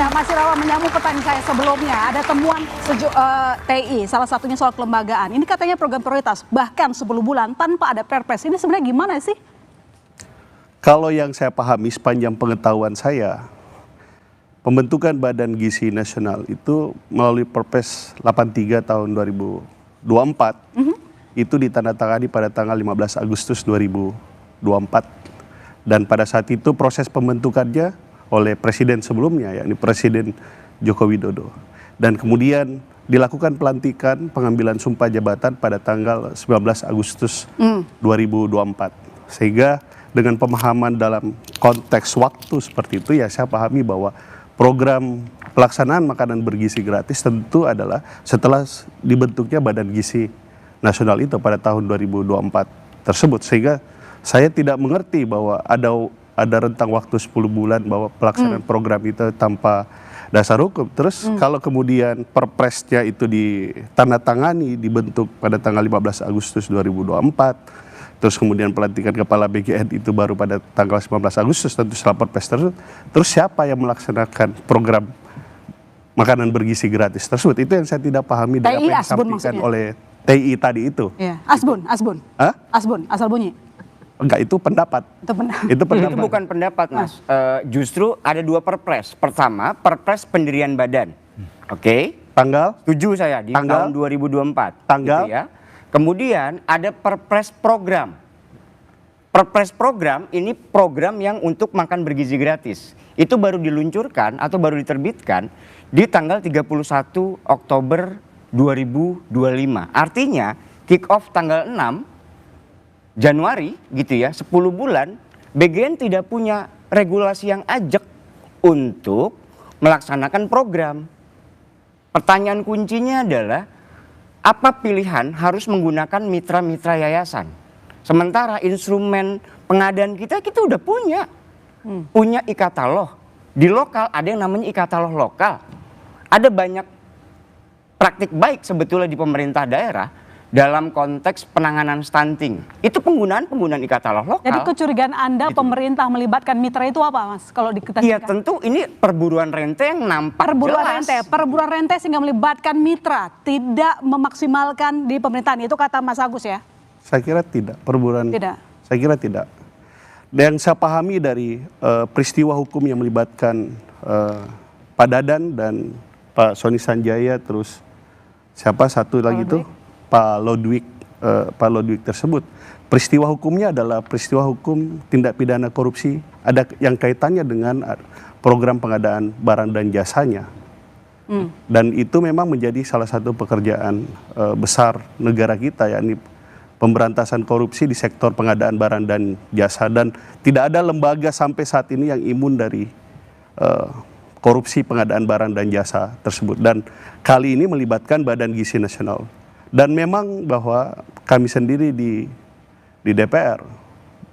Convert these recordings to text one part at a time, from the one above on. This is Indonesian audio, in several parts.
Mas Irawan, menyambung pertanyaan saya sebelumnya, ada temuan TI, salah satunya soal kelembagaan. Ini katanya program prioritas, bahkan 10 bulan tanpa ada perpres. Ini sebenarnya gimana sih? Kalau yang saya pahami sepanjang pengetahuan saya, pembentukan Badan Gizi Nasional itu melalui Perpres 83 tahun 2024, itu ditandatangani pada tanggal 15 Agustus 2024. Dan pada saat itu proses pembentukannya oleh presiden sebelumnya, yakni Presiden Joko Widodo. Dan kemudian dilakukan pelantikan pengambilan sumpah jabatan pada tanggal 19 Agustus 2024. Sehingga dengan pemahaman dalam konteks waktu seperti itu, ya saya pahami bahwa program pelaksanaan makanan bergizi gratis tentu adalah setelah dibentuknya Badan Gizi Nasional itu pada tahun 2024 tersebut. Sehingga saya tidak mengerti bahwa ada rentang waktu 10 bulan bahwa pelaksanaan program itu tanpa dasar hukum. Terus kalau kemudian perpresnya itu ditandatangani, dibentuk pada tanggal 15 Agustus 2024, terus kemudian pelantikan kepala BGN itu baru pada tanggal 19 Agustus, tentu setelah perpres tersebut, terus siapa yang melaksanakan program makanan bergizi gratis tersebut? Itu yang saya tidak pahami dari apa yang disampaikan oleh TI tadi itu. Ya. Asbun. Hah? Asbun, asal bunyi. Enggak, itu pendapat. Itu pendapat. Itu bukan pendapat, Mas. Justru ada dua perpres. Pertama, perpres pendirian badan. Oke. Tanggal? Setuju saya di tahun 2024. Tanggal? Gitu ya. Kemudian ada perpres program. Perpres program ini program yang untuk makan bergizi gratis. Itu baru diluncurkan atau baru diterbitkan di tanggal 31 Oktober 2025. Artinya kick off tanggal 6 Januari gitu ya, 10 bulan BGN tidak punya regulasi yang ajak untuk melaksanakan program. Pertanyaan kuncinya adalah apa pilihan harus menggunakan mitra-mitra yayasan? Sementara instrumen pengadaan kita udah punya. Punya e-katalog. Di lokal ada yang namanya e-katalog lokal. Ada banyak praktik baik sebetulnya di pemerintah daerah dalam konteks penanganan stunting. Itu penggunaan e-katalog lokal. Jadi kecurigaan Anda pemerintah melibatkan mitra itu apa, Mas? Kalau kita Iya, tentu ini perburuan rente yang nampak jelas. Perburuan rente sehingga melibatkan mitra, tidak memaksimalkan di pemerintahan. Itu kata Mas Agus ya? Saya kira tidak. Perburuan. Tidak. Saya kira tidak. Dan yang saya pahami dari peristiwa hukum yang melibatkan Pak Dadan dan Pak Soni Sanjaya, terus siapa satu lagi itu? Pak Lodwig tersebut. Peristiwa hukumnya adalah peristiwa hukum tindak pidana korupsi, ada yang kaitannya dengan program pengadaan barang dan jasanya. Dan itu memang menjadi salah satu pekerjaan besar negara kita, yakni pemberantasan korupsi di sektor pengadaan barang dan jasa. Dan tidak ada lembaga sampai saat ini yang imun dari korupsi pengadaan barang dan jasa tersebut. Dan kali ini melibatkan Badan Gizi Nasional. Dan memang bahwa kami sendiri di DPR,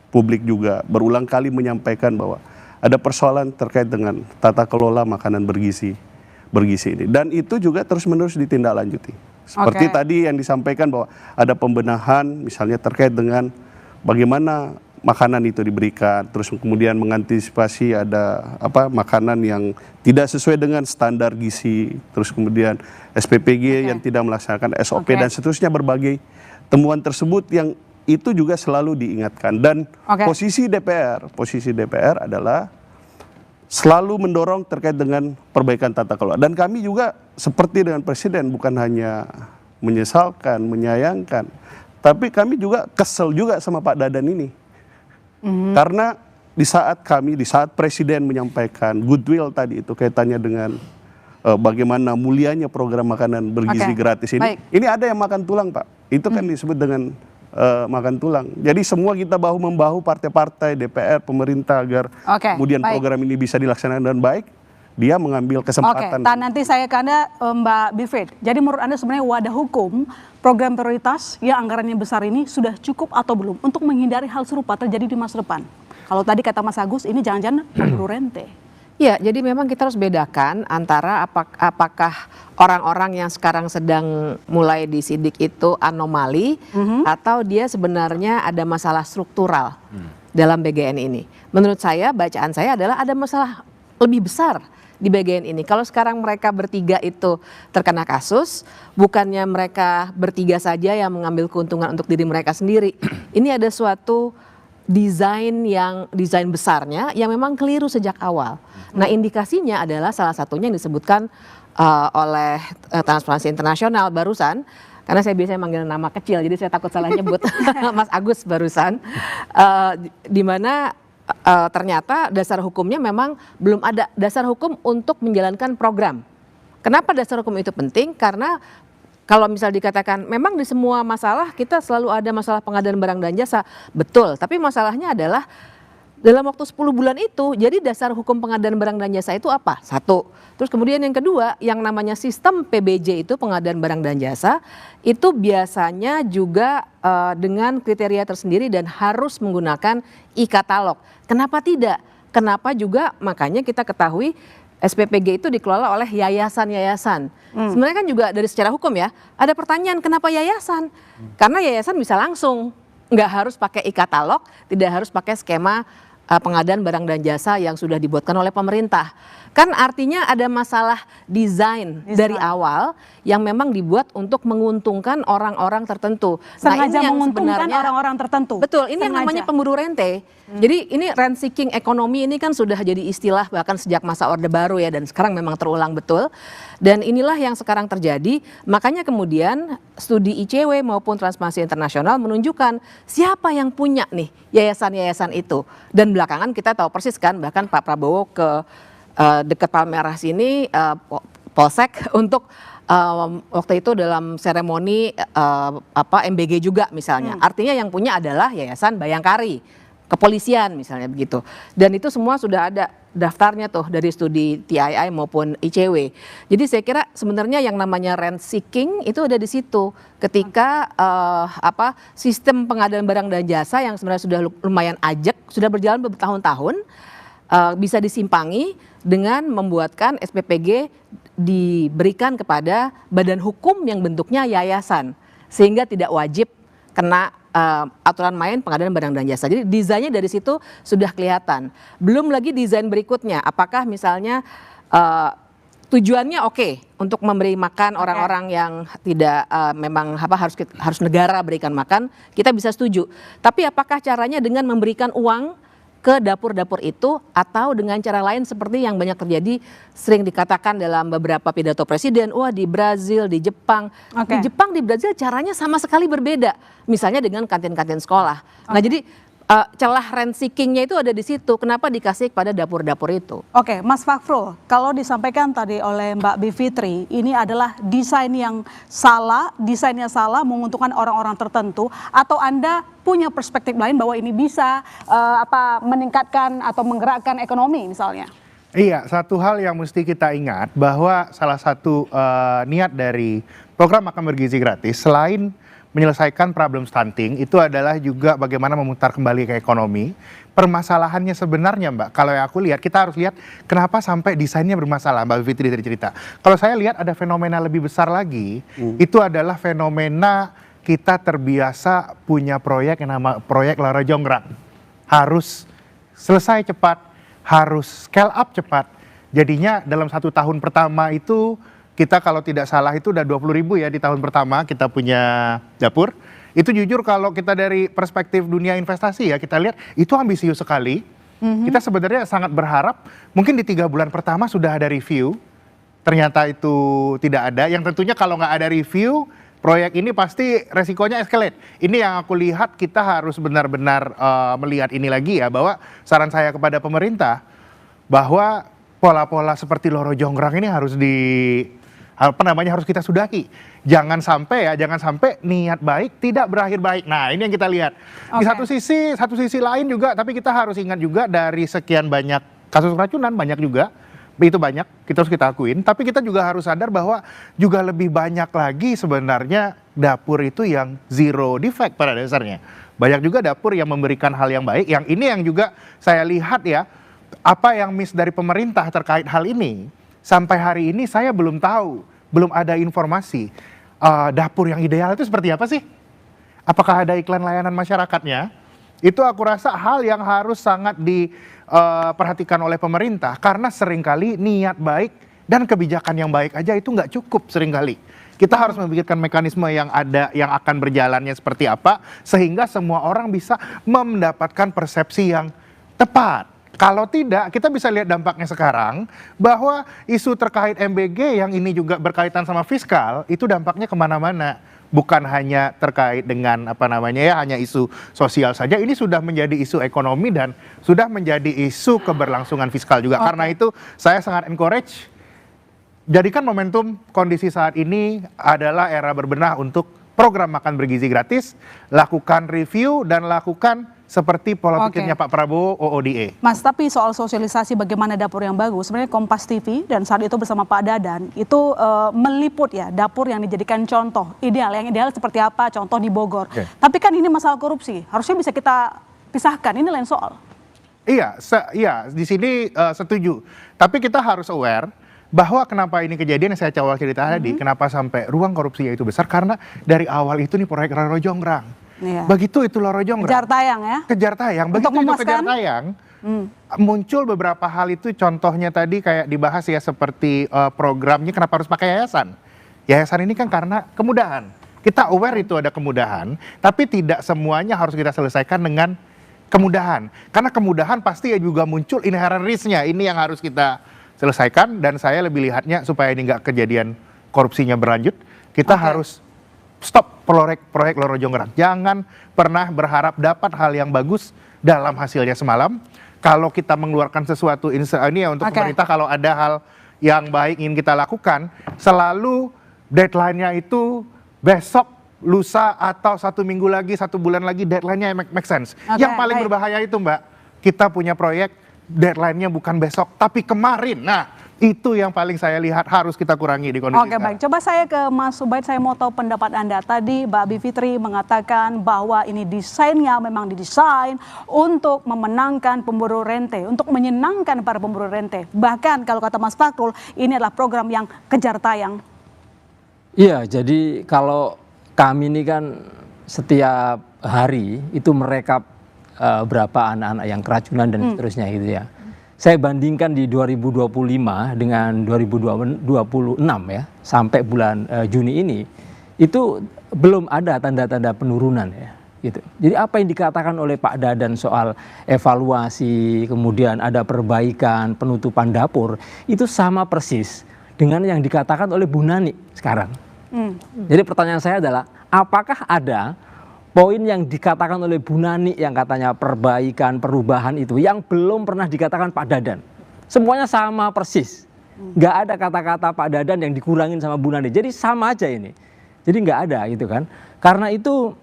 publik juga berulang kali menyampaikan bahwa ada persoalan terkait dengan tata kelola makanan bergizi ini. Dan itu juga terus-menerus ditindaklanjuti. Seperti tadi yang disampaikan bahwa ada pembenahan misalnya terkait dengan bagaimana makanan itu diberikan, terus kemudian mengantisipasi ada makanan yang tidak sesuai dengan standar gizi, terus kemudian SPPG yang tidak melaksanakan SOP dan seterusnya, berbagai temuan tersebut yang itu juga selalu diingatkan. Dan posisi DPR adalah selalu mendorong terkait dengan perbaikan tata kelola. Dan kami juga seperti dengan Presiden bukan hanya menyesalkan, menyayangkan, tapi kami juga kesel juga sama Pak Dadan ini. Karena di saat Presiden menyampaikan goodwill tadi itu kaitannya dengan bagaimana mulianya program makanan bergizi gratis ini ada yang makan tulang, Pak. Itu kan disebut dengan makan tulang. Jadi semua kita bahu-membahu, partai-partai, DPR, pemerintah, agar kemudian program ini bisa dilaksanakan dengan baik. Dia mengambil kesempatan. Nanti saya ke Anda, Mbak Bivit. Jadi menurut Anda sebenarnya wadah hukum program prioritas yang anggarannya besar ini sudah cukup atau belum untuk menghindari hal serupa terjadi di masa depan? Kalau tadi kata Mas Agus, ini jangan-jangan berburu rente. Ya, jadi memang kita harus bedakan antara apakah orang-orang yang sekarang sedang mulai disidik itu anomali atau dia sebenarnya ada masalah struktural dalam BGN ini. Menurut saya, bacaan saya adalah ada masalah lebih besar di bagian ini. Kalau sekarang mereka bertiga itu terkena kasus, bukannya mereka bertiga saja yang mengambil keuntungan untuk diri mereka sendiri. Ini ada suatu desain besarnya yang memang keliru sejak awal. Nah, indikasinya adalah salah satunya yang disebutkan oleh Transparansi Internasional barusan, karena saya biasanya manggil nama kecil, jadi saya takut salah nyebut Mas Agus barusan, di mana ternyata dasar hukumnya memang belum ada dasar hukum untuk menjalankan program. Kenapa dasar hukum itu penting? Karena kalau misal dikatakan memang di semua masalah kita selalu ada masalah pengadaan barang dan jasa, betul. Tapi masalahnya adalah dalam waktu 10 bulan itu, jadi dasar hukum pengadaan barang dan jasa itu apa? Satu. Terus kemudian yang kedua, yang namanya sistem PBJ itu pengadaan barang dan jasa, itu biasanya juga dengan kriteria tersendiri dan harus menggunakan e-katalog. Kenapa tidak? Kenapa juga makanya kita ketahui SPPG itu dikelola oleh yayasan-yayasan. Sebenarnya kan juga dari secara hukum ya, ada pertanyaan kenapa yayasan? Karena yayasan bisa langsung, nggak harus pakai e-katalog, tidak harus pakai skema pengadaan barang dan jasa yang sudah dibuatkan oleh pemerintah. Kan artinya ada masalah desain dari awal yang memang dibuat untuk menguntungkan orang-orang tertentu. Sengaja ini yang menguntungkan sebenarnya orang-orang tertentu. Betul, ini yang Sengaja. namanya pemburu rente. Jadi ini rent seeking ekonomi ini kan sudah jadi istilah bahkan sejak masa Orde Baru ya, dan sekarang memang terulang betul. Dan inilah yang sekarang terjadi. Makanya kemudian studi ICW maupun Transparansi Internasional menunjukkan siapa yang punya nih yayasan-yayasan itu. Dan belakangan kita tahu persis kan, bahkan Pak Prabowo ke dekat Palmerah sini, Polsek untuk waktu itu dalam seremoni MBG juga misalnya. Artinya yang punya adalah Yayasan Bayangkari, kepolisian misalnya begitu. Dan itu semua sudah ada daftarnya tuh dari studi TII maupun ICW. Jadi saya kira sebenarnya yang namanya rent seeking itu ada di situ. Ketika sistem pengadaan barang dan jasa yang sebenarnya sudah lumayan ajak, sudah berjalan bertahun-tahun, bisa disimpangi dengan membuatkan SPPG diberikan kepada badan hukum yang bentuknya yayasan, sehingga tidak wajib kena aturan main pengadaan barang dan jasa. Jadi desainnya dari situ sudah kelihatan. Belum lagi desain berikutnya, apakah misalnya tujuannya oke untuk memberi makan orang-orang yang tidak memang harus negara berikan makan, kita bisa setuju. Tapi apakah caranya dengan memberikan uang ke dapur-dapur itu atau dengan cara lain seperti yang banyak terjadi, sering dikatakan dalam beberapa pidato presiden, wah di Brazil, di Jepang. Di Jepang, di Brazil caranya sama sekali berbeda. Misalnya dengan kantin-kantin sekolah. Nah jadi celah rent seekingnya itu ada di situ. Kenapa dikasih kepada dapur-dapur itu? Oke, Mas Fakhrul, kalau disampaikan tadi oleh Mbak Bivitri, ini adalah desain yang salah, desainnya salah, menguntungkan orang-orang tertentu, atau Anda punya perspektif lain bahwa ini bisa meningkatkan atau menggerakkan ekonomi misalnya? Iya, satu hal yang mesti kita ingat bahwa salah satu niat dari program makan bergizi gratis selain menyelesaikan problem stunting itu adalah juga bagaimana memutar kembali ke ekonomi. Permasalahannya sebenarnya Mbak, kalau yang aku lihat kita harus lihat kenapa sampai desainnya bermasalah. Mbak Fitri dari cerita. Kalau saya lihat ada fenomena lebih besar lagi, itu adalah fenomena kita terbiasa punya proyek yang nama proyek Loro Jonggrang. Harus selesai cepat, harus scale up cepat. Jadinya dalam 1 tahun pertama itu kita kalau tidak salah itu udah 20.000 ya di tahun pertama kita punya dapur. Itu jujur kalau kita dari perspektif dunia investasi ya kita lihat itu ambisius sekali. Kita sebenarnya sangat berharap mungkin di 3 bulan pertama sudah ada review. Ternyata itu tidak ada. Yang tentunya kalau nggak ada review proyek ini pasti resikonya escalate. Ini yang aku lihat kita harus benar-benar melihat ini lagi ya, bahwa saran saya kepada pemerintah bahwa pola-pola seperti Loro Jonggrang ini harus harus kita sudahi. Jangan sampai niat baik tidak berakhir baik. Nah, ini yang kita lihat. Di satu sisi lain juga, tapi kita harus ingat juga dari sekian banyak kasus keracunan, banyak juga. Itu banyak, kita akuin. Tapi kita juga harus sadar bahwa juga lebih banyak lagi sebenarnya dapur itu yang zero defect pada dasarnya. Banyak juga dapur yang memberikan hal yang baik. Yang ini yang juga saya lihat ya, apa yang miss dari pemerintah terkait hal ini. Sampai hari ini saya belum tahu, belum ada informasi dapur yang ideal itu seperti apa sih? Apakah ada iklan layanan masyarakatnya? Itu aku rasa hal yang harus sangat diperhatikan oleh pemerintah, karena seringkali niat baik dan kebijakan yang baik aja itu nggak cukup seringkali. Kita harus memikirkan mekanisme yang ada, yang akan berjalannya seperti apa, sehingga semua orang bisa mendapatkan persepsi yang tepat. Kalau tidak, kita bisa lihat dampaknya sekarang, bahwa isu terkait MBG yang ini juga berkaitan sama fiskal, itu dampaknya kemana-mana. Bukan hanya terkait dengan hanya isu sosial saja, ini sudah menjadi isu ekonomi dan sudah menjadi isu keberlangsungan fiskal juga. Karena itu saya sangat encourage, jadikan momentum kondisi saat ini adalah era berbenah untuk program makan bergizi gratis, lakukan review dan lakukan seperti pola pikirnya Pak Prabowo OODA. Mas, tapi soal sosialisasi bagaimana dapur yang bagus, sebenarnya Kompas TV dan saat itu bersama Pak Dadan itu meliput ya dapur yang dijadikan contoh ideal. Yang ideal seperti apa? Contoh di Bogor. Tapi kan ini masalah korupsi, harusnya bisa kita pisahkan. Ini lain soal. Iya, di sini setuju. Tapi kita harus aware bahwa kenapa ini kejadian yang saya awal cerita tadi, kenapa sampai ruang korupsinya itu besar, karena dari awal itu nih proyek Roro Jonggrang. Begitu itu Roro Jonggrang. Kejar tayang ya? Kejar tayang. Begitu itu kejar tayang, muncul beberapa hal itu, contohnya tadi kayak dibahas ya, seperti programnya kenapa harus pakai yayasan. Yayasan ini kan karena kemudahan. Kita aware itu ada kemudahan, tapi tidak semuanya harus kita selesaikan dengan kemudahan. Karena kemudahan pasti juga muncul inherent risk-nya. Ini yang harus kita selesaikan, dan saya lebih lihatnya supaya ini nggak kejadian korupsinya berlanjut, kita harus stop proyek Roro Jonggrang. Jangan pernah berharap dapat hal yang bagus dalam hasilnya semalam. Kalau kita mengeluarkan sesuatu ini ya untuk pemerintah, kalau ada hal yang baik ingin kita lakukan, selalu deadline-nya itu besok, lusa, atau 1 minggu lagi, 1 bulan lagi, deadline-nya make sense. Yang paling berbahaya itu, Mbak, kita punya proyek deadline-nya bukan besok tapi kemarin. Nah, itu yang paling saya lihat harus kita kurangi di kondisi sekarang. Baik. Coba saya ke Mas Subaid, saya mau tahu pendapat Anda. Tadi Mbak Bivitri mengatakan bahwa ini desainnya memang didesain untuk memenangkan pemburu rente, untuk menyenangkan para pemburu rente. Bahkan kalau kata Mas Fakrul, ini adalah program yang kejar tayang. Iya, jadi kalau kami ini kan setiap hari itu merekap berapa anak-anak yang keracunan dan seterusnya gitu ya. Saya bandingkan di 2025 dengan 2026 ya, sampai bulan Juni ini, itu belum ada tanda-tanda penurunan ya. Gitu. Jadi apa yang dikatakan oleh Pak Dadan soal evaluasi, kemudian ada perbaikan, penutupan dapur, itu sama persis dengan yang dikatakan oleh Bu Nani sekarang. Jadi pertanyaan saya adalah, apakah ada poin yang dikatakan oleh Bu Nani yang katanya perbaikan, perubahan itu yang belum pernah dikatakan Pak Dadan? Semuanya sama persis. Nggak ada kata-kata Pak Dadan yang dikurangin sama Bu Nani. Jadi sama aja ini. Jadi nggak ada gitu kan. Karena itu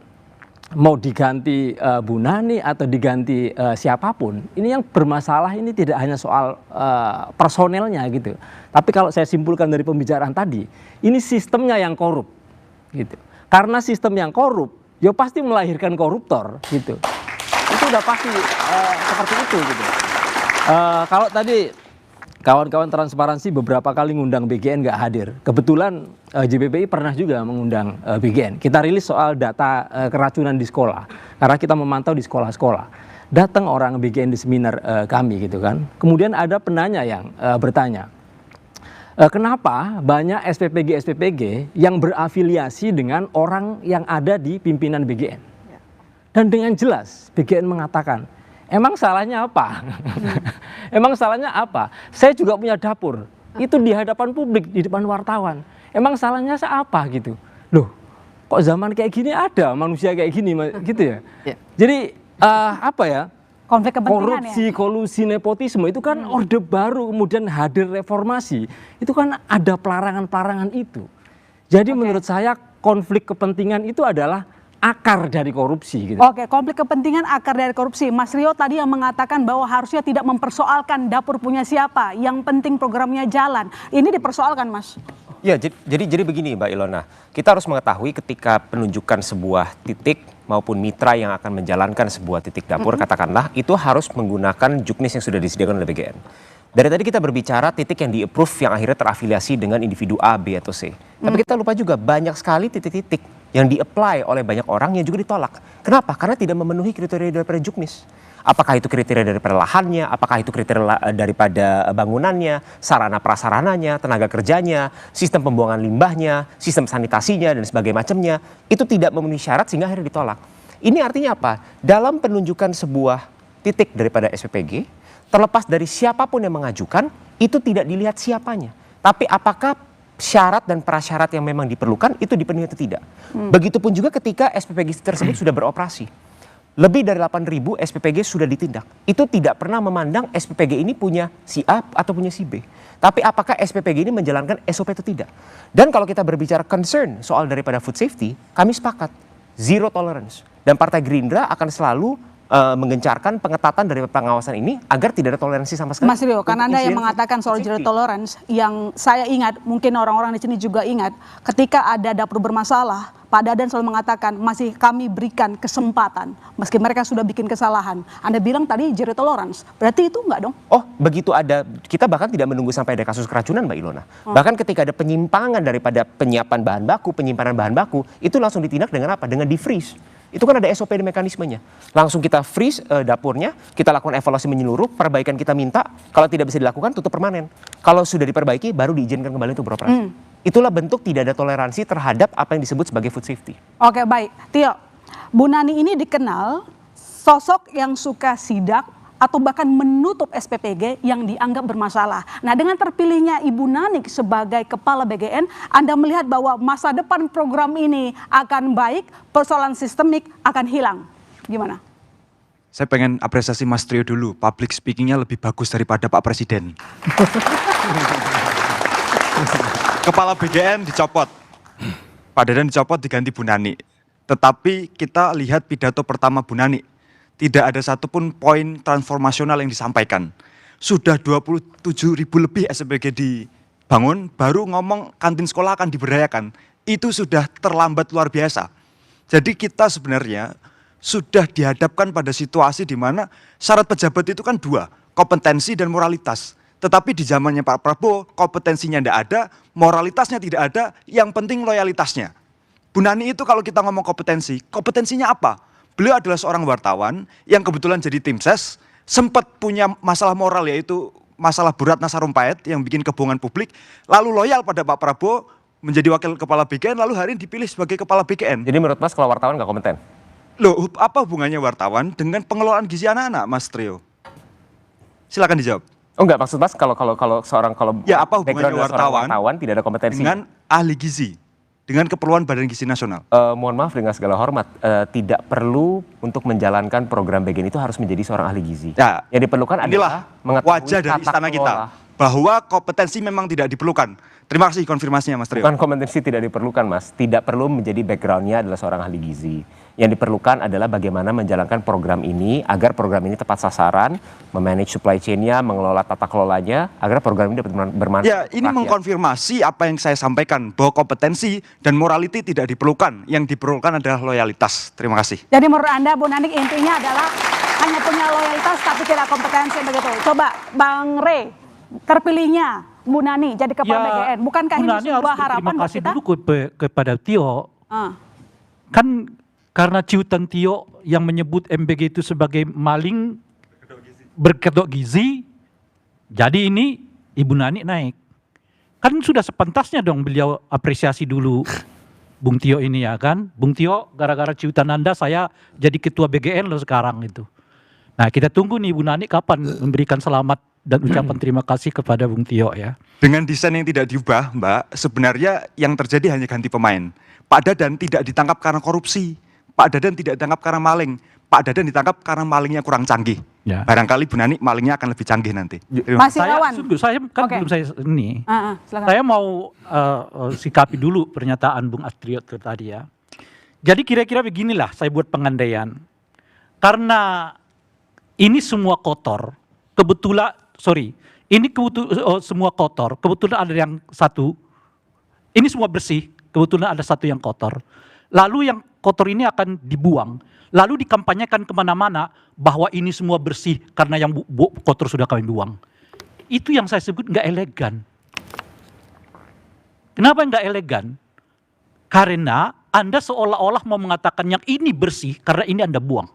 mau diganti Bu Nani atau diganti siapapun, ini yang bermasalah ini tidak hanya soal personelnya gitu. Tapi kalau saya simpulkan dari pembicaraan tadi, ini sistemnya yang korup gitu. Karena sistem yang korup, ya pasti melahirkan koruptor gitu. Itu udah pasti seperti itu gitu. Kalau tadi kawan-kawan transparansi beberapa kali ngundang BGN nggak hadir. Kebetulan JPPI pernah juga mengundang BGN. Kita rilis soal data keracunan di sekolah. Karena kita memantau di sekolah-sekolah. Datang orang BGN di seminar kami gitu kan. Kemudian ada penanya yang bertanya, kenapa banyak SPPG yang berafiliasi dengan orang yang ada di pimpinan BGN? Dan dengan jelas BGN mengatakan, emang salahnya apa? Emang salahnya apa? Saya juga punya dapur. Itu di hadapan publik, di depan wartawan. Emang salahnya apa gitu? Loh, kok zaman kayak gini ada manusia kayak gini gitu ya? Jadi apa ya? Konflik kepentingan korupsi, kolusi, nepotisme itu kan orde baru, kemudian hadir reformasi. Itu kan ada pelarangan-pelarangan itu. Jadi menurut saya konflik kepentingan itu adalah akar dari korupsi gitu. Oke, konflik kepentingan akar dari korupsi. Mas Rio tadi yang mengatakan bahwa harusnya tidak mempersoalkan dapur punya siapa, yang penting programnya jalan. Ini dipersoalkan, Mas. Ya, jadi begini Mbak Ilona, kita harus mengetahui ketika penunjukan sebuah titik maupun mitra yang akan menjalankan sebuah titik dapur, katakanlah, itu harus menggunakan juknis yang sudah disediakan oleh BGN. Dari tadi kita berbicara titik yang di-approve yang akhirnya terafiliasi dengan individu A, B, atau C. Tapi kita lupa juga banyak sekali titik-titik yang di-apply oleh banyak orang yang juga ditolak. Kenapa? Karena tidak memenuhi kriteria daripada juknis. Apakah itu kriteria daripada lahannya, apakah itu kriteria daripada bangunannya, sarana prasarananya, tenaga kerjanya, sistem pembuangan limbahnya, sistem sanitasinya, dan sebagainya macamnya, itu tidak memenuhi syarat sehingga akhirnya ditolak. Ini artinya apa? Dalam penunjukan sebuah titik daripada SPPG, terlepas dari siapapun yang mengajukan, itu tidak dilihat siapanya. Tapi apakah syarat dan prasyarat yang memang diperlukan itu dipenuhi atau tidak. Begitupun juga ketika SPPG tersebut sudah beroperasi. Lebih dari 8.000 SPPG sudah ditindak. Itu tidak pernah memandang SPPG ini punya si A atau punya si B. Tapi apakah SPPG ini menjalankan SOP atau tidak. Dan kalau kita berbicara concern soal daripada food safety, kami sepakat. Zero tolerance. Dan Partai Gerindra akan selalu menggencarkan pengetatan dari pengawasan ini agar tidak ada toleransi sama sekali. Mas Rio, kan Anda yang insiden mengatakan soal food zero safety. tolerance, yang saya ingat, mungkin orang-orang di sini juga ingat, ketika ada dapur bermasalah, Pak Dadan selalu mengatakan masih kami berikan kesempatan, meski mereka sudah bikin kesalahan. Anda bilang tadi zero tolerance, berarti itu enggak dong? Oh, begitu ada, kita bahkan tidak menunggu sampai ada kasus keracunan, Mbak Ilona. Bahkan ketika ada penyimpangan daripada penyiapan bahan baku, penyimpanan bahan baku, itu langsung ditindak dengan apa? Dengan di-freeze. Itu kan ada SOP dan mekanismenya. Langsung kita freeze dapurnya, kita lakukan evaluasi menyeluruh, perbaikan kita minta, kalau tidak bisa dilakukan tutup permanen. Kalau sudah diperbaiki baru diizinkan kembali untuk beroperasi. Itulah bentuk tidak ada toleransi terhadap apa yang disebut sebagai food safety. Oke, baik. Tio, Bu Nani ini dikenal sosok yang suka sidak atau bahkan menutup SPPG yang dianggap bermasalah. Nah, dengan terpilihnya Ibu Nani sebagai Kepala BGN, Anda melihat bahwa masa depan program ini akan baik, persoalan sistemik akan hilang. Gimana? Saya pengen apresiasi Mas Trio dulu, public speakingnya lebih bagus daripada Pak Presiden. Kepala BGN dicopot, Pak Dadan dicopot diganti Bu Nani. Tetapi kita lihat pidato pertama Bu Nani, tidak ada satupun poin transformasional yang disampaikan. Sudah 27.000 lebih SPPG dibangun, baru ngomong kantin sekolah akan diberdayakan. Itu sudah terlambat luar biasa. Jadi kita sebenarnya sudah dihadapkan pada situasi di mana syarat pejabat itu kan dua, kompetensi dan moralitas. Tetapi di zamannya Pak Prabowo, kompetensinya tidak ada, moralitasnya tidak ada, yang penting loyalitasnya. Bu Nani itu kalau kita ngomong kompetensi, kompetensinya apa? Beliau adalah seorang wartawan yang kebetulan jadi tim ses, sempat punya masalah moral yaitu masalah Bu Ratna Sarumpait yang bikin kebohongan publik, lalu loyal pada Pak Prabowo, menjadi wakil kepala BGN, lalu hari ini dipilih sebagai kepala BGN. Jadi menurut Mas kalau wartawan nggak kompeten? Loh, apa hubungannya wartawan dengan pengelolaan gizi anak-anak, Mas Trio? Silakan dijawab. Oh enggak, maksud Mas kalau seorang Ya, apa hubungannya background seorang wartawan tidak ada kompetensi? Dengan ahli gizi, dengan keperluan Badan Gizi Nasional. Mohon maaf dengan segala hormat, tidak perlu untuk menjalankan program BGN itu harus menjadi seorang ahli gizi. Ya, yang diperlukan inilah adalah mengetahui wajah dari tata istana kita, kelola. bahwa kompetensi memang tidak diperlukan. Terima kasih konfirmasinya, Mas Trio. Bukan kompetensi tidak diperlukan, Mas. Tidak perlu menjadi backgroundnya adalah seorang ahli gizi. Yang diperlukan adalah bagaimana menjalankan program ini agar program ini tepat sasaran, memanage supply chain-nya, mengelola tata kelolanya, agar program ini dapat bermanfaat. Ya, ini mengkonfirmasi apa yang saya sampaikan, bahwa kompetensi dan morality tidak diperlukan. Yang diperlukan adalah loyalitas. Terima kasih. Jadi menurut Anda, Bu Nani, intinya adalah hanya punya loyalitas tapi tidak kompetensi begitu. Coba Bang Rey, terpilihnya Bu Nani jadi Kepala BGN, bukankah Bu ini Nani sebuah harus harapan berterima buat kasih kita? dulu kepada Tio. Kan karena ciutan Tio yang menyebut MBG itu sebagai maling berkedok gizi, jadi ini Ibu Nani naik. Kan sudah sepantasnya dong beliau apresiasi dulu Bung Tio ini, ya kan. Bung Tio, gara-gara ciutan Anda saya jadi ketua BGN loh sekarang itu. Nah, kita tunggu nih Ibu Nani kapan memberikan selamat dan ucapan terima kasih kepada Bung Tio ya. Dengan desain yang tidak diubah, Mbak, sebenarnya yang terjadi hanya ganti pemain. Pak Dadan tidak ditangkap karena korupsi. Pak Dadan tidak ditangkap karena maling. Pak Dadan ditangkap karena malingnya kurang canggih. Ya. Barangkali Bu Nani malingnya akan lebih canggih nanti. Masih lawan. Saya kan Oke. belum saya ini. Silakan. Saya mau sikapi dulu pernyataan Bung Astrio tadi ya. Jadi kira-kira beginilah saya buat pengandaian. Karena ini semua kotor, kebetulan, semua kotor, kebetulan ada yang satu, ini semua bersih, kebetulan ada satu yang kotor. Lalu yang kotor ini akan dibuang, lalu dikampanyekan kemana-mana bahwa ini semua bersih karena yang kotor sudah kami buang. Itu yang saya sebut nggak elegan. Kenapa nggak elegan? Karena Anda seolah-olah mau mengatakan yang ini bersih karena ini Anda buang.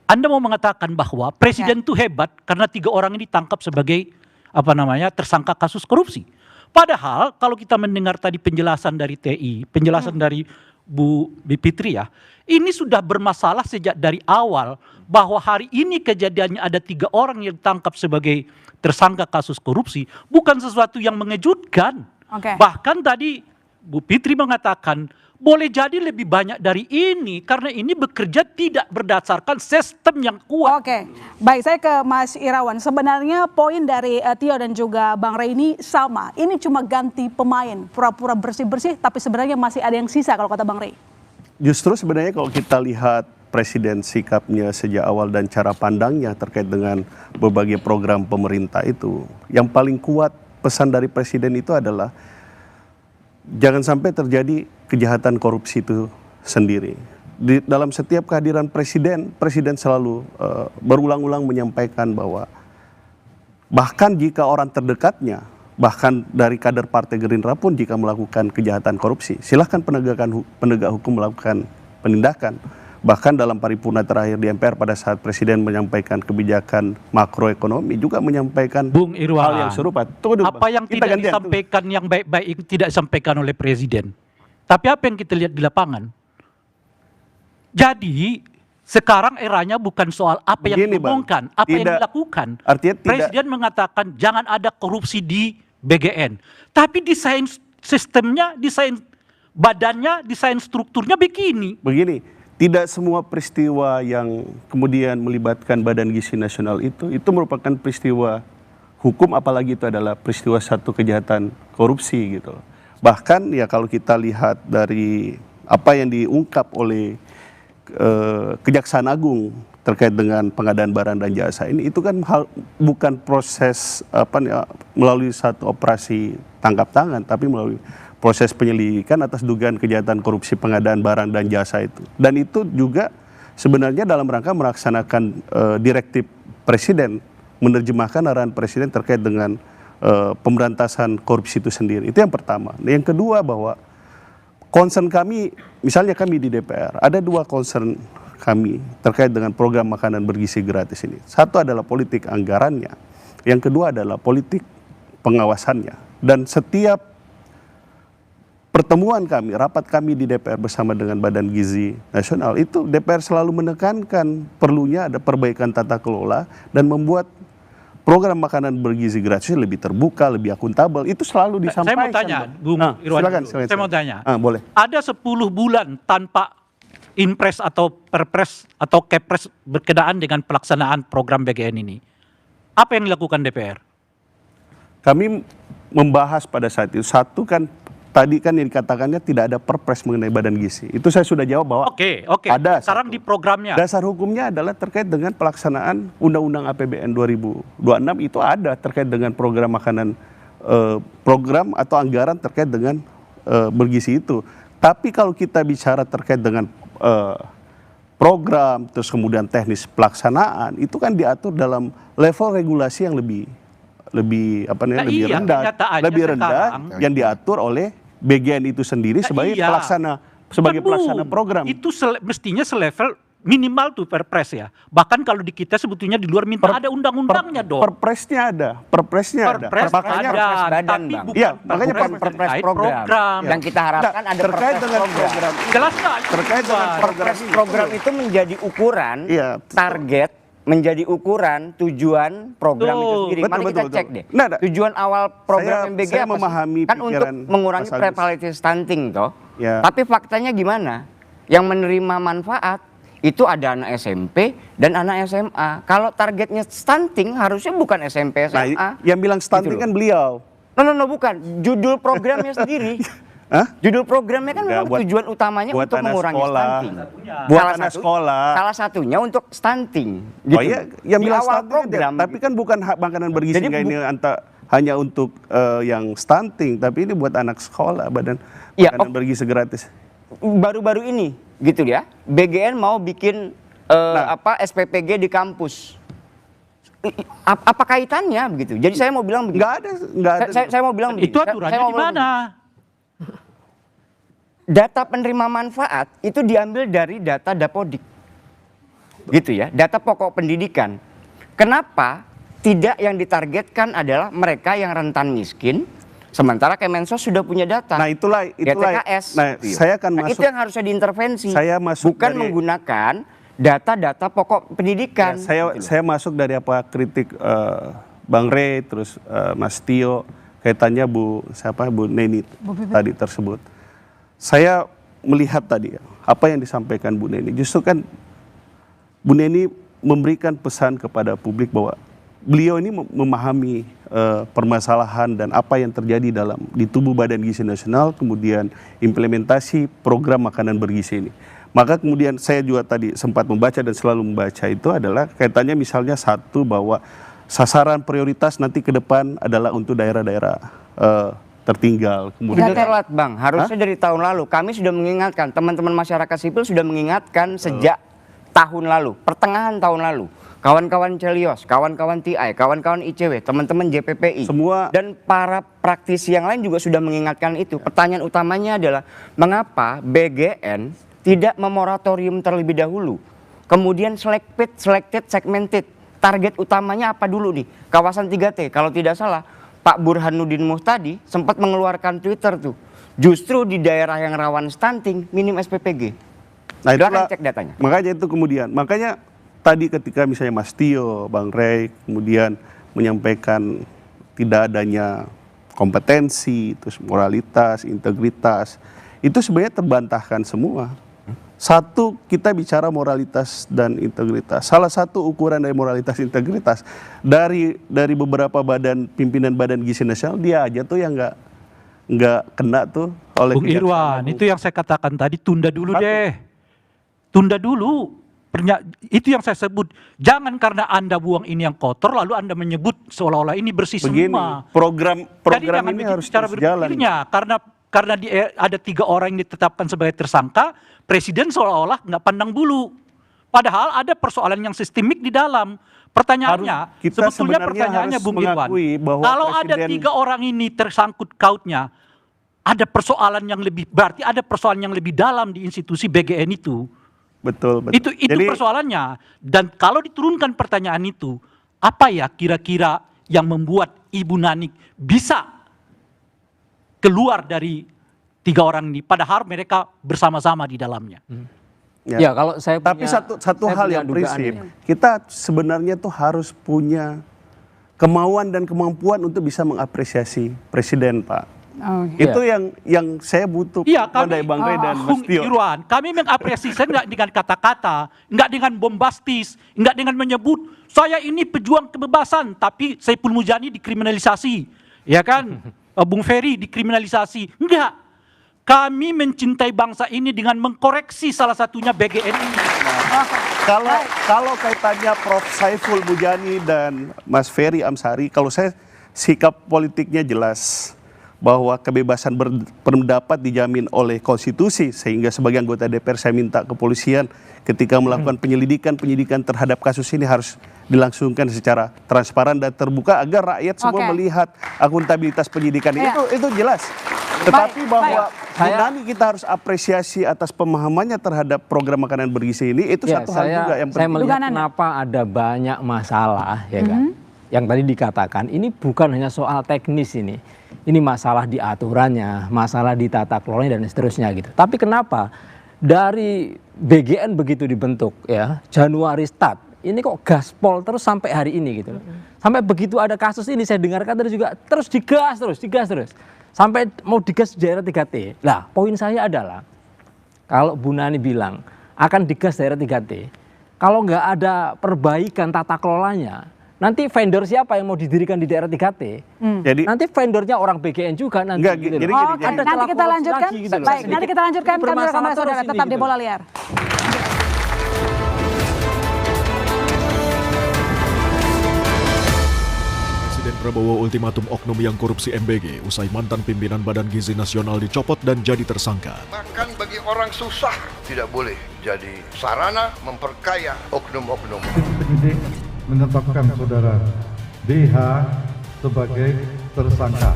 Anda mau mengatakan bahwa presiden itu hebat karena 3 orang ini ditangkap sebagai tersangka kasus korupsi. Padahal kalau kita mendengar tadi penjelasan dari TI, penjelasan dari Bu Bipitri ya, ini sudah bermasalah sejak dari awal bahwa hari ini kejadiannya ada 3 orang yang ditangkap sebagai tersangka kasus korupsi bukan sesuatu yang mengejutkan. Bahkan tadi Bu Fitri mengatakan boleh jadi lebih banyak dari ini karena ini bekerja tidak berdasarkan sistem yang kuat. Baik, saya ke Mas Irawan. Sebenarnya poin dari Tio dan juga Bang Rey ini sama. Ini cuma ganti pemain, pura-pura bersih-bersih, tapi sebenarnya masih ada yang sisa kalau kata Bang Rey. Justru sebenarnya kalau kita lihat presiden sikapnya sejak awal dan cara pandangnya terkait dengan berbagai program pemerintah itu, yang paling kuat pesan dari presiden itu adalah jangan sampai terjadi kejahatan korupsi itu sendiri. Dalam setiap kehadiran presiden selalu berulang-ulang menyampaikan bahwa bahkan jika orang terdekatnya, bahkan dari kader Partai Gerindra pun jika melakukan kejahatan korupsi, silahkan penegak hukum melakukan penindakan. Bahkan dalam paripurna terakhir di MPR pada saat presiden menyampaikan kebijakan makroekonomi juga menyampaikan Bung Irwan, hal yang serupa. Apa yang tidak disampaikan yang baik-baik itu tidak disampaikan oleh presiden. Tapi apa yang kita lihat di lapangan? Jadi sekarang eranya bukan soal apa yang diomongkan, apa yang dilakukan. Presiden mengatakan jangan ada korupsi di BGN. Tapi desain sistemnya, desain badannya, desain strukturnya begini. Tidak semua peristiwa yang kemudian melibatkan Badan Gizi Nasional itu merupakan peristiwa hukum, apalagi itu adalah peristiwa satu kejahatan korupsi gitu. Bahkan ya kalau kita lihat dari apa yang diungkap oleh Kejaksaan Agung terkait dengan pengadaan barang dan jasa ini, itu kan bukan proses melalui satu operasi tangkap tangan, tapi melalui proses penyelidikan atas dugaan kejahatan korupsi pengadaan barang dan jasa itu. Dan itu juga sebenarnya dalam rangka melaksanakan direktif presiden, menerjemahkan arahan presiden terkait dengan pemberantasan korupsi itu sendiri. Itu yang pertama. Yang kedua bahwa concern kami, misalnya kami di DPR, ada 2 concern kami terkait dengan program makanan bergizi gratis ini. Satu adalah politik anggarannya, yang kedua adalah politik pengawasannya. Dan setiap pertemuan kami, rapat kami di DPR bersama dengan Badan Gizi Nasional, itu DPR selalu menekankan perlunya ada perbaikan tata kelola dan membuat program makanan bergizi gratis lebih terbuka, lebih akuntabel. Itu selalu disampaikan. Saya mau tanya, Bung Irwan. Silakan. Saya mau tanya. Boleh. Ada 10 bulan tanpa impres atau perpres atau kepres berkenaan dengan pelaksanaan program BGN ini. Apa yang dilakukan DPR? Kami membahas pada saat itu. Satu kan tadi kan yang dikatakannya tidak ada perpres mengenai Badan Gizi. Itu saya sudah jawab bahwa ada. Sekarang di programnya. Dasar hukumnya adalah terkait dengan pelaksanaan Undang-Undang APBN 2026 itu ada terkait dengan program makanan, program atau anggaran terkait dengan bergizi itu. Tapi kalau kita bicara terkait dengan program, terus kemudian teknis pelaksanaan, itu kan diatur dalam level regulasi yang lebih rendah yang diatur oleh BGN itu sendiri sebagai pelaksana program. Itu mestinya selevel minimal tuh perpres ya. Bahkan kalau di kita sebetulnya di luar minta ada undang-undangnya dong. Perpresnya ada. Perpres badan, Bang. Iya, makanya perpres program. Yang kita harapkan ada terkait dengan program. Jelas nggak? Terkait dengan program itu menjadi ukuran target, menjadi ukuran tujuan program itu sendiri. Mari kita cek deh. Tujuan awal program MBG apa sih? Kan untuk mengurangi prevalencia stunting toh. Tapi faktanya gimana? Yang menerima manfaat itu ada anak SMP dan anak SMA. Kalau targetnya stunting harusnya bukan SMP SMA. Nah, yang bilang stunting gitu kan beliau. No, bukan. Judul programnya sendiri. Judul programnya kan memang tujuan utamanya untuk mengurangi stunting. Buat anak sekolah. Salah satunya untuk stunting. Gitu. Oh iya, yang di bilang awal stunting program. Tapi kan bukan hak makanan bergizi ini hanya untuk yang stunting, tapi ini buat anak sekolah, Badan Makanan Bergizi Gratis. Baru-baru ini gitu ya, BGN mau bikin SPPG di kampus. Apa kaitannya begitu? Jadi saya mau bilang begitu. Nggak ada. Saya mau bilang begitu. Itu aturannya di mana? data penerima manfaat itu diambil dari data Dapodik. Gitu ya, data pokok pendidikan. Kenapa tidak yang ditargetkan adalah mereka yang rentan miskin, sementara Kemensos sudah punya data. Nah, itulah DTKS. Nah, saya akan Nah, masuk. itu yang harusnya diintervensi. Saya masuk bukan dari- menggunakan data-data pokok pendidikan. Ya, saya masuk dari apa kritik Bang Rey, terus Mas Tio, kaitannya Bu Neni tadi tersebut. Saya melihat tadi apa yang disampaikan Bu Neni. Justru kan Bu Neni memberikan pesan kepada publik bahwa beliau ini memahami permasalahan dan apa yang terjadi di tubuh Badan Gizi Nasional, kemudian implementasi program makanan bergizi ini. Maka kemudian saya juga tadi sempat membaca dan selalu membaca itu adalah kaitannya misalnya satu bahwa sasaran prioritas nanti ke depan adalah untuk daerah-daerah tertinggal. Udah telat Bang, harusnya dari tahun lalu. Kami sudah mengingatkan, teman-teman masyarakat sipil sudah mengingatkan sejak tahun lalu, pertengahan tahun lalu. Kawan-kawan Celios, kawan-kawan TI, kawan-kawan ICW, teman-teman JPPI, semua dan para praktisi yang lain juga sudah mengingatkan itu. Pertanyaan utamanya adalah mengapa BGN tidak memoratorium terlebih dahulu, kemudian selected, segmented. Target utamanya apa dulu nih? Kawasan 3T, kalau tidak salah Pak Burhanuddin Muhtadi sempat mengeluarkan Twitter tuh. Justru di daerah yang rawan stunting minim SPPG. Nah, Silahkan cek datanya. Makanya itu kemudian, makanya tadi ketika misalnya Mas Tio, Bang Rey kemudian menyampaikan tidak adanya kompetensi, terus moralitas, integritas, itu sebenarnya terbantahkan semua. Satu, kita bicara moralitas dan integritas. Salah satu ukuran dari moralitas integritas dari beberapa pimpinan Badan Gizi Nasional, dia aja tuh yang nggak kena tuh oleh Bung Irwan, itu yang saya katakan tadi, tunda dulu deh. Tunda dulu. Itu yang saya sebut. Jangan karena Anda buang ini yang kotor, lalu Anda menyebut seolah-olah ini bersih semua. Program Jadi jangan ini begitu harus cara terus jalan. berpikirnya. Karena ada 3 orang yang ditetapkan sebagai tersangka, Presiden seolah-olah nggak pandang bulu. Padahal ada persoalan yang sistemik di dalam. Pertanyaannya, Kita sebetulnya sebenarnya pertanyaannya harus Bung Irwan, mengakui bahwa kalau ada Presiden- 3 orang ini tersangkut kautnya, ada persoalan yang berarti ada persoalan yang lebih dalam di institusi BGN itu. Betul. Itu Jadi, persoalannya. Dan kalau diturunkan pertanyaan itu, apa ya kira-kira yang membuat Ibu Nani bisa keluar dari 3 orang ini, padahal mereka bersama-sama di dalamnya. Ya, kalau saya tapi punya, satu saya hal punya yang dugaan prinsip, ini. kita sebenarnya tuh harus punya kemauan dan kemampuan untuk bisa mengapresiasi Presiden, Pak. Oh, Itu yang saya butuh Iya, kami, dari Bang Rey dan Mas Bung Tio. Irwan, kami mengapresiasi nggak dengan kata-kata, nggak dengan bombastis, nggak dengan menyebut saya ini pejuang kebebasan, tapi Saiful Mujani dikriminalisasi, ya kan? Bung Ferry dikriminalisasi, enggak. Kami mencintai bangsa ini dengan mengkoreksi salah satunya BGN ini. Kalau kaitannya Prof. Saiful Mujani dan Mas Ferry Amsari, kalau saya sikap politiknya jelas bahwa kebebasan berpendapat dijamin oleh konstitusi, sehingga sebagai anggota DPR saya minta kepolisian ketika melakukan penyidikan terhadap kasus ini harus dilangsungkan secara transparan dan terbuka agar rakyat semua melihat akuntabilitas penyidikan itu jelas. Tetapi bahwa Bu Nani kita harus apresiasi atas pemahamannya terhadap program makanan bergizi ini, itu satu hal juga yang saya penting. melihat kenapa ada banyak masalah, ya kan? Yang tadi dikatakan ini bukan hanya soal teknis ini masalah di aturannya, masalah di tata kelolanya dan seterusnya gitu. Tapi kenapa dari BGN begitu dibentuk ya, Januari start, ini kok gaspol terus sampai hari ini gitu. Sampai begitu ada kasus ini saya dengarkan tadi juga terus digas terus. Sampai mau digas di daerah 3T. Nah, poin saya adalah kalau Bu Nani bilang akan digas daerah 3T, kalau nggak ada perbaikan tata kelolanya, nanti vendor siapa yang mau didirikan di daerah 3T? Jadi Nanti vendornya orang BGN juga nanti. Enggak, gitu jadi loh. gini, Oke, Ada nanti celah kita korupsi lanjutkan. lagi gitu loh. Baik, nanti kita lanjutkan. Kami Bermasalah rekaman terus saudara ini tetap gitu di loh. Bola Liar. Presiden Prabowo ultimatum oknum yang korupsi MBG usai mantan pimpinan Badan Gizi Nasional dicopot dan jadi tersangka. Bahkan bagi orang susah tidak boleh jadi sarana memperkaya oknum-oknum. Penyidik menetapkan saudara DH sebagai tersangka.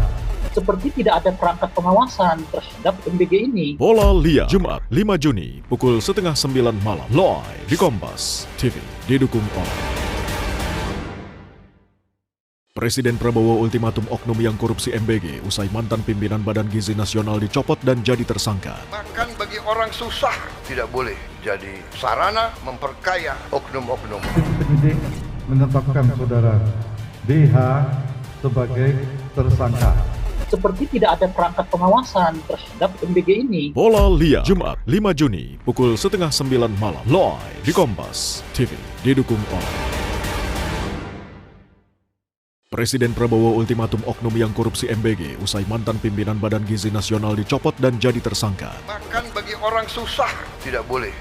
seperti tidak ada perangkat pengawasan terhadap MBG ini. Bola Liar, Jumat 5 Juni pukul 8:30 malam live di Kompas TV, didukung oleh Presiden Prabowo ultimatum oknum yang korupsi MBG usai mantan pimpinan Badan Gizi Nasional dicopot dan jadi tersangka. Makan bagi orang susah tidak boleh jadi sarana memperkaya oknum-oknum. Penyidik menetapkan saudara DH sebagai tersangka. Seperti tidak ada perangkat pengawasan terhadap MBG ini. Bola Liar, Jumat 5 Juni pukul 8:30 malam live di Kompas TV, didukung oleh Presiden Prabowo ultimatum oknum yang korupsi MBG usai mantan pimpinan Badan Gizi Nasional dicopot dan jadi tersangka. Makan bagi orang susah tidak boleh